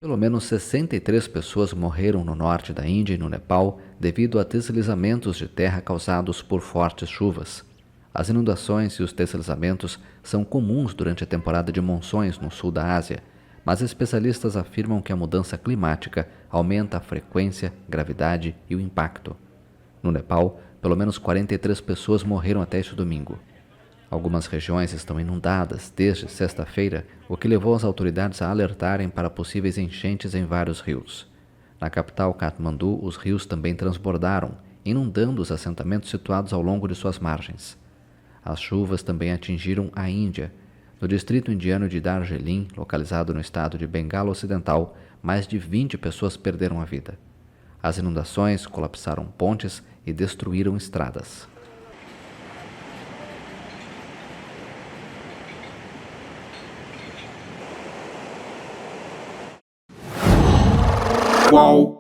Pelo menos 63 pessoas morreram no norte da Índia e no Nepal devido a deslizamentos de terra causados por fortes chuvas. As inundações e os deslizamentos são comuns durante a temporada de monções no sul da Ásia, mas especialistas afirmam que a mudança climática aumenta a frequência, gravidade e o impacto. No Nepal, pelo menos 43 pessoas morreram até este domingo. Algumas regiões estão inundadas desde sexta-feira, o que levou as autoridades a alertarem para possíveis enchentes em vários rios. Na capital Katmandu, os rios também transbordaram, inundando os assentamentos situados ao longo de suas margens. As chuvas também atingiram a Índia. No distrito indiano de Darjeeling, localizado no estado de Bengala Ocidental, mais de 20 pessoas perderam a vida. As inundações colapsaram pontes e destruíram estradas. Qual?